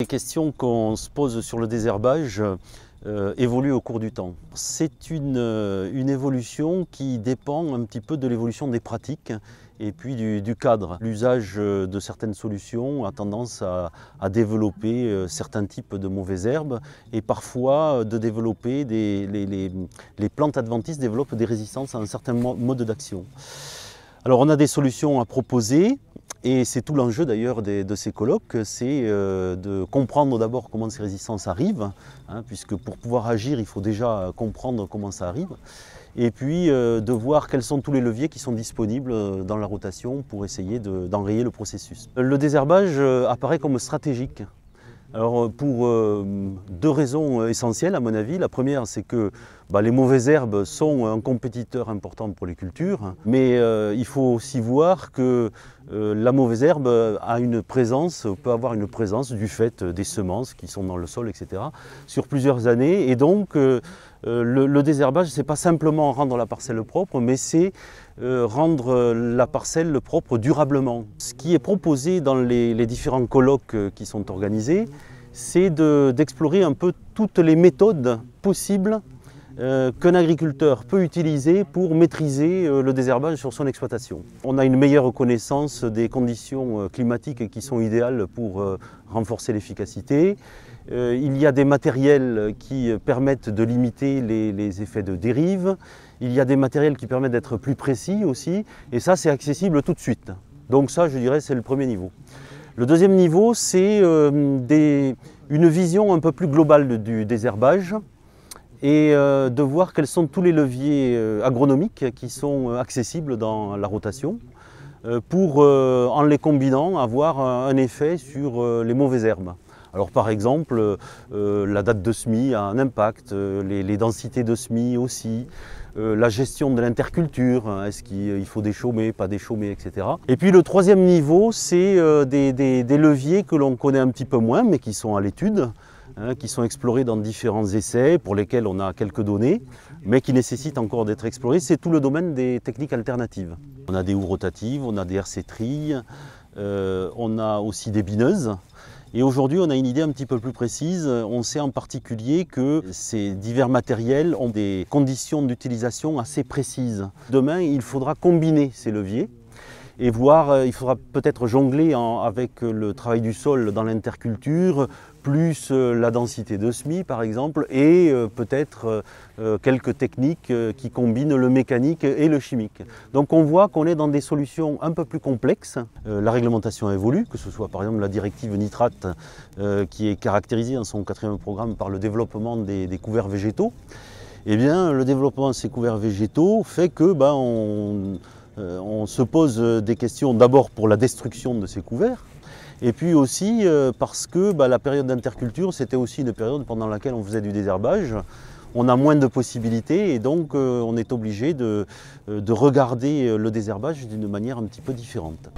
Les questions qu'on se pose sur le désherbage évoluent au cours du temps. C'est une évolution qui dépend un petit peu de l'évolution des pratiques et puis du cadre. L'usage de certaines solutions a tendance à développer certains types de mauvaises herbes et parfois de développer les plantes adventices développent des résistances à un certain mode d'action. Alors on a des solutions à proposer. Et c'est tout l'enjeu d'ailleurs de ces colloques, c'est de comprendre d'abord comment ces résistances arrivent, puisque pour pouvoir agir, il faut déjà comprendre comment ça arrive, et puis de voir quels sont tous les leviers qui sont disponibles dans la rotation pour essayer d'enrayer le processus. Le désherbage apparaît comme stratégique. Alors pour deux raisons essentielles à mon avis. La première, c'est que les mauvaises herbes sont un compétiteur important pour les cultures, mais il faut aussi voir que la mauvaise herbe a une présence, peut avoir une présence du fait des semences qui sont dans le sol, etc., sur plusieurs années. Et donc le désherbage, ce n'est pas simplement rendre la parcelle propre, mais c'est rendre la parcelle propre durablement. Ce qui est proposé dans les différents colloques qui sont organisés, c'est d'explorer un peu toutes les méthodes possibles qu'un agriculteur peut utiliser pour maîtriser le désherbage sur son exploitation. On a une meilleure connaissance des conditions climatiques qui sont idéales pour renforcer l'efficacité. Il y a des matériels qui permettent de limiter les effets de dérive. Il y a des matériels qui permettent d'être plus précis aussi. Et ça, c'est accessible tout de suite. Donc ça, je dirais, c'est le premier niveau. Le deuxième niveau, c'est une vision un peu plus globale du désherbage et de voir quels sont tous les leviers agronomiques qui sont accessibles dans la rotation pour, en les combinant, avoir un effet sur les mauvaises herbes. Alors par exemple, la date de semis a un impact, les densités de semis aussi, la gestion de l'interculture, est-ce qu'il faut déchaumer, pas déchaumer, etc. Et puis le troisième niveau, c'est des leviers que l'on connaît un petit peu moins, mais qui sont à l'étude, qui sont explorés dans différents essais, pour lesquels on a quelques données, mais qui nécessitent encore d'être explorés. C'est tout le domaine des techniques alternatives. On a des houes rotatives, on a des RC-trilles, on a aussi des bineuses. Et aujourd'hui, on a une idée un petit peu plus précise. On sait en particulier que ces divers matériels ont des conditions d'utilisation assez précises. Demain, il faudra combiner ces leviers et voir, il faudra peut-être jongler avec le travail du sol dans l'interculture, plus la densité de semis par exemple, et peut-être quelques techniques qui combinent le mécanique et le chimique. Donc on voit qu'on est dans des solutions un peu plus complexes. La réglementation évolue, que ce soit par exemple la directive nitrate qui est caractérisée dans son 4e programme par le développement des couverts végétaux. Eh bien, le développement de ces couverts végétaux fait que on se pose des questions d'abord pour la destruction de ces couverts, et puis aussi parce que la période d'interculture, c'était aussi une période pendant laquelle on faisait du désherbage. On a moins de possibilités et donc on est obligé de regarder le désherbage d'une manière un petit peu différente.